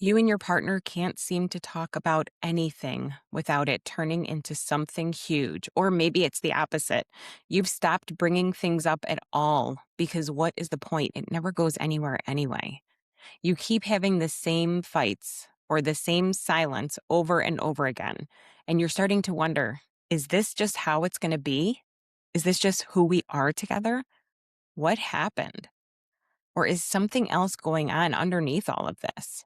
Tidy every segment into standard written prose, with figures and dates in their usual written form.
You and your partner can't seem to talk about anything without it turning into something huge. Or maybe it's the opposite. You've stopped bringing things up at all because what is the point? It never goes anywhere anyway. You keep having the same fights or the same silence over and over again. And you're starting to wonder, is this just how it's going to be? Is this just who we are together? What happened? Or is something else going on underneath all of this?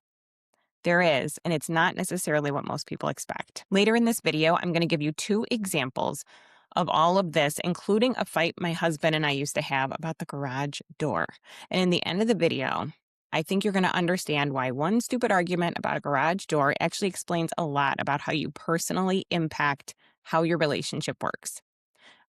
There is, and it's not necessarily what most people expect. Later in this video, I'm going to give you two examples of all of this, including a fight my husband and I used to have about the garage door. And in the end of the video, I think you're going to understand why one stupid argument about a garage door actually explains a lot about how you personally impact how your relationship works.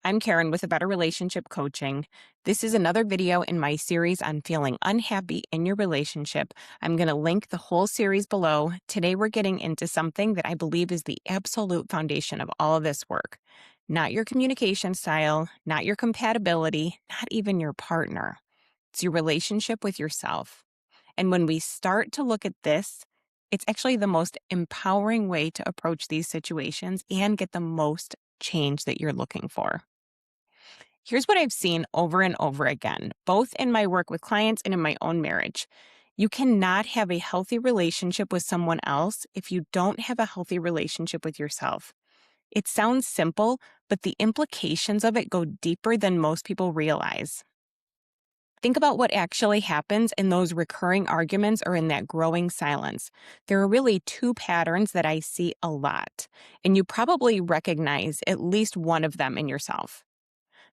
I'm Karen with A Better Relationship Coaching. This is another video in my series on feeling unhappy in your relationship. I'm going to link the whole series below. Today, we're getting into something that I believe is the absolute foundation of all of this work. Not your communication style, not your compatibility, not even your partner. It's your relationship with yourself. And when we start to look at this, it's actually the most empowering way to approach these situations and get the most change that you're looking for. Here's what I've seen over and over again, both in my work with clients and in my own marriage. You cannot have a healthy relationship with someone else if you don't have a healthy relationship with yourself. It sounds simple, but the implications of it go deeper than most people realize. Think about what actually happens in those recurring arguments or in that growing silence. There are really two patterns that I see a lot, and you probably recognize at least one of them in yourself.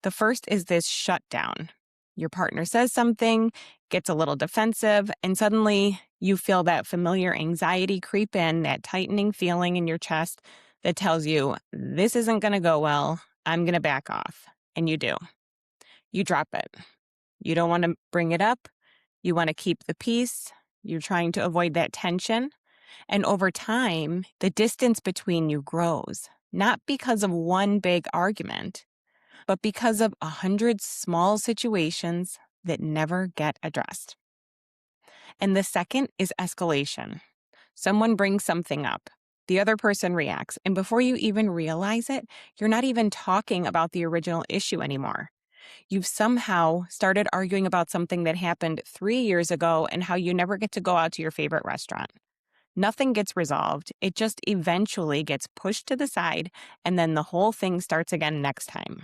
The first is this shutdown. Your partner says something, gets a little defensive, and suddenly you feel that familiar anxiety creep in, that tightening feeling in your chest that tells you, this isn't going to go well. I'm going to back off. And you do. You drop it. You don't want to bring it up. You want to keep the peace. You're trying to avoid that tension. And over time, the distance between you grows, not because of one big argument, but because of 100 small situations that never get addressed. And the second is escalation. Someone brings something up. The other person reacts. And before you even realize it, you're not even talking about the original issue anymore. You've somehow started arguing about something that happened 3 years ago and how you never get to go out to your favorite restaurant. Nothing gets resolved. It just eventually gets pushed to the side, and then the whole thing starts again next time.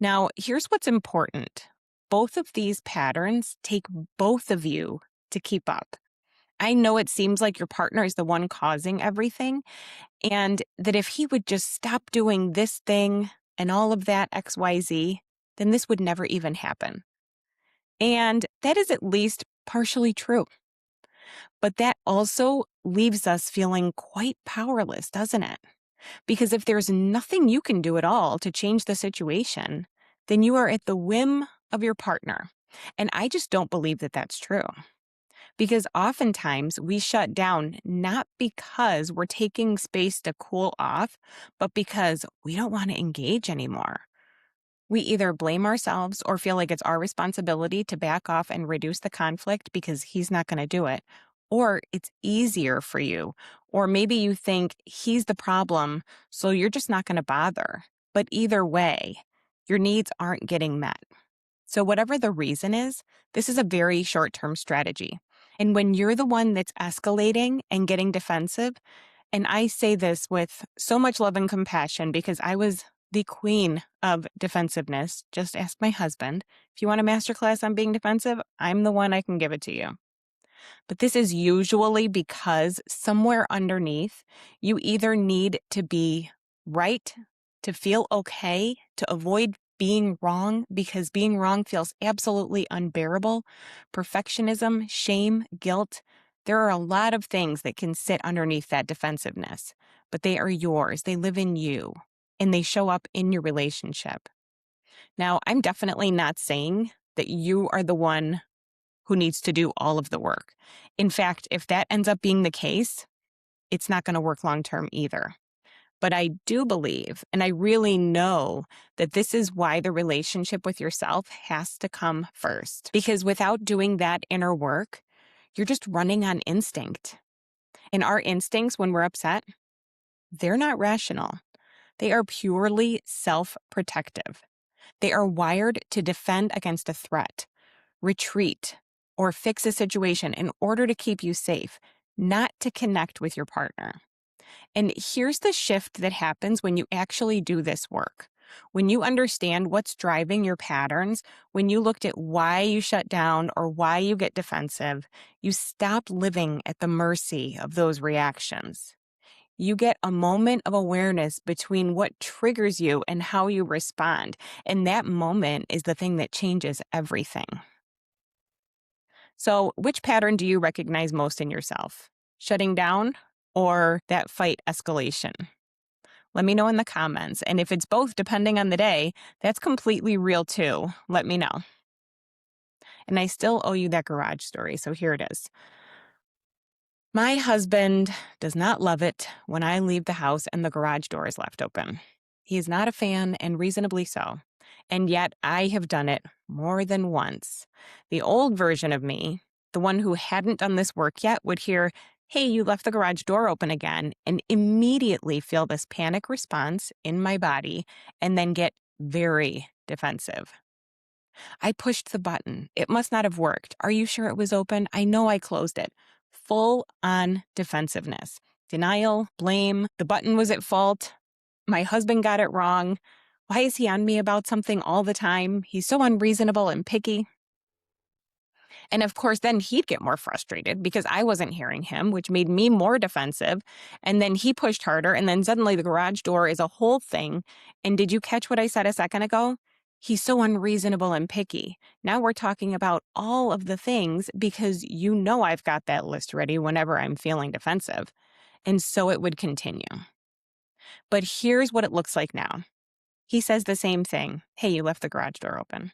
Now, here's what's important. Both of these patterns take both of you to keep up. I know it seems like your partner is the one causing everything, and that if he would just stop doing this thing and all of that XYZ, then this would never even happen. And that is at least partially true. But that also leaves us feeling quite powerless, doesn't it? Because if there's nothing you can do at all to change the situation, then you are at the whim of your partner. And I just don't believe that that's true. Because oftentimes we shut down not because we're taking space to cool off, but because we don't want to engage anymore. We either blame ourselves or feel like it's our responsibility to back off and reduce the conflict because he's not going to do it. Or it's easier for you. Or maybe you think he's the problem, so you're just not going to bother. But either way, your needs aren't getting met. So whatever the reason is, this is a very short-term strategy. And when you're the one that's escalating and getting defensive, and I say this with so much love and compassion because I was the queen of defensiveness. Just ask my husband. If you want a masterclass on being defensive, I'm the one I can give it to you. But this is usually because somewhere underneath, you either need to be right, to feel okay, to avoid being wrong because being wrong feels absolutely unbearable. Perfectionism, shame, guilt. There are a lot of things that can sit underneath that defensiveness, but they are yours. They live in you, and they show up in your relationship. Now, I'm definitely not saying that you are the one who needs to do all of the work. In fact, if that ends up being the case, it's not going to work long term either. But I do believe, and I really know that this is why the relationship with yourself has to come first. Because without doing that inner work, You're just running on instinct. And our instincts when we're upset, they're not rational. They are purely self-protective. They are wired to defend against a threat, retreat, or fix a situation in order to keep you safe, not to connect with your partner. And here's the shift that happens when you actually do this work. When you understand what's driving your patterns, when you looked at why you shut down or why you get defensive, you stop living at the mercy of those reactions. You get a moment of awareness between what triggers you and how you respond. And that moment is the thing that changes everything. So, which pattern do you recognize most in yourself? Shutting down or that fight escalation? Let me know in the comments. And if it's both, depending on the day, that's completely real too. Let me know. And I still owe you that garage story, so here it is. My husband does not love it when I leave the house and the garage door is left open. He is not a fan, and reasonably so. And yet I have done it more than once. The old version of me, the one who hadn't done this work yet, would hear, "Hey, you left the garage door open again," and immediately feel this panic response in my body and then get very defensive. I pushed the button. It must not have worked. Are you sure it was open? I know I closed it. Full on defensiveness. Denial, blame, the button was at fault. My husband got it wrong. Why is he on me about something all the time? He's so unreasonable and picky. And of course, then he'd get more frustrated because I wasn't hearing him, which made me more defensive. And then he pushed harder, and then suddenly the garage door is a whole thing. And did you catch what I said a second ago? He's so unreasonable and picky. Now we're talking about all of the things because you know I've got that list ready whenever I'm feeling defensive. And so it would continue. But here's what it looks like now. He says the same thing. "Hey, you left the garage door open."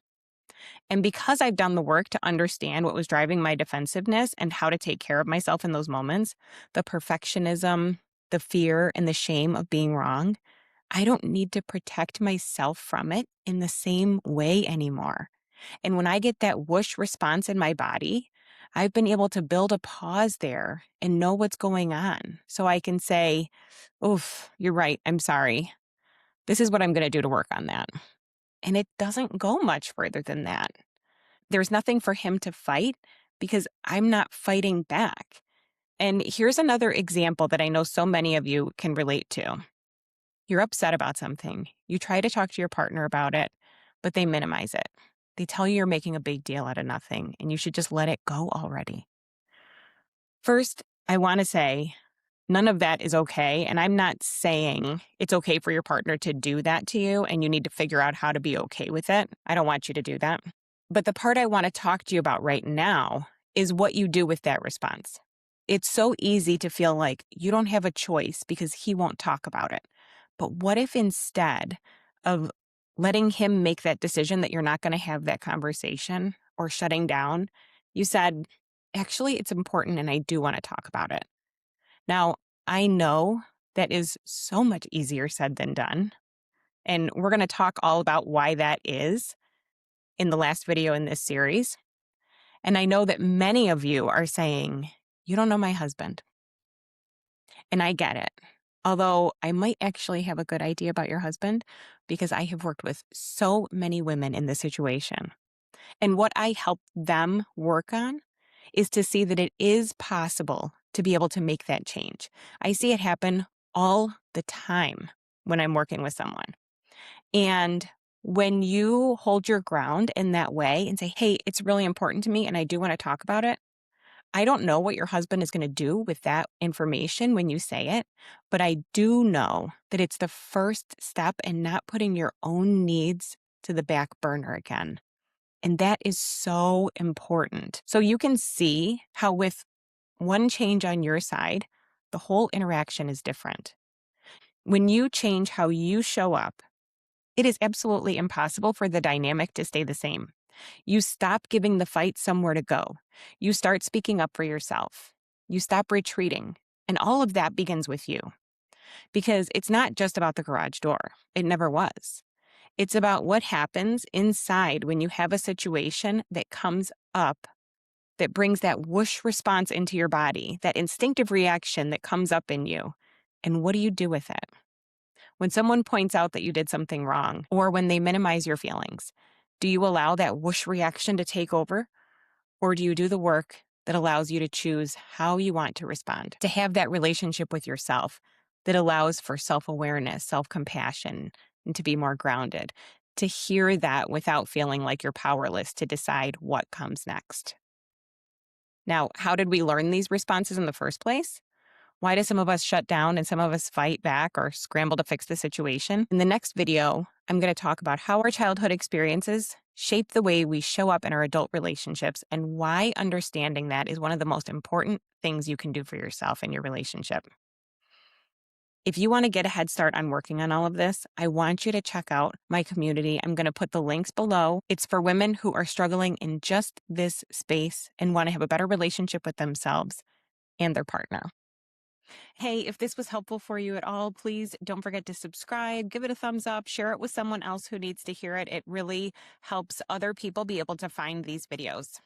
And because I've done the work to understand what was driving my defensiveness and how to take care of myself in those moments, the perfectionism, the fear, and the shame of being wrong, I don't need to protect myself from it in the same way anymore. And when I get that whoosh response in my body, I've been able to build a pause there and know what's going on. So I can say, "Oof, you're right. I'm sorry. This is what I'm going to do to work on that." And it doesn't go much further than that. There's nothing for him to fight because I'm not fighting back. And here's another example that I know so many of you can relate to. You're upset about something. You try to talk to your partner about it, but they minimize it. They tell you you're making a big deal out of nothing and you should just let it go already. First, I want to say none of that is okay. And I'm not saying it's okay for your partner to do that to you and you need to figure out how to be okay with it. I don't want you to do that. But the part I want to talk to you about right now is what you do with that response. It's so easy to feel like you don't have a choice because he won't talk about it. But what if instead of letting him make that decision that you're not going to have that conversation or shutting down, you said, "Actually, it's important and I do want to talk about it." Now, I know that is so much easier said than done. And we're going to talk all about why that is in the last video in this series. And I know that many of you are saying, "You don't know my husband." And I get it. Although I might actually have a good idea about your husband because I have worked with so many women in this situation. And what I help them work on is to see that it is possible to be able to make that change. I see it happen all the time when I'm working with someone. And when you hold your ground in that way and say, "Hey, it's really important to me and I do want to talk about it," I don't know what your husband is going to do with that information when you say it, but I do know that it's the first step in not putting your own needs to the back burner again. And that is so important. So you can see how with one change on your side, the whole interaction is different. When you change how you show up, it is absolutely impossible for the dynamic to stay the same. You stop giving the fight somewhere to go. You start speaking up for yourself. You stop retreating. And all of that begins with you. Because it's not just about the garage door. It never was. It's about what happens inside when you have a situation that comes up that brings that whoosh response into your body, that instinctive reaction that comes up in you. And what do you do with it? When someone points out that you did something wrong, or when they minimize your feelings, do you allow that whoosh reaction to take over? Or do you do the work that allows you to choose how you want to respond, to have that relationship with yourself that allows for self-awareness, self-compassion, and to be more grounded, to hear that without feeling like you're powerless to decide what comes next? Now, how did we learn these responses in the first place? Why do some of us shut down and some of us fight back or scramble to fix the situation? In the next video, I'm going to talk about how our childhood experiences shape the way we show up in our adult relationships and why understanding that is one of the most important things you can do for yourself in your relationship. If you want to get a head start on working on all of this, I want you to check out my community. I'm going to put the links below. It's for women who are struggling in just this space and want to have a better relationship with themselves and their partner. Hey, if this was helpful for you at all, please don't forget to subscribe, give it a thumbs up, share it with someone else who needs to hear it. It really helps other people be able to find these videos.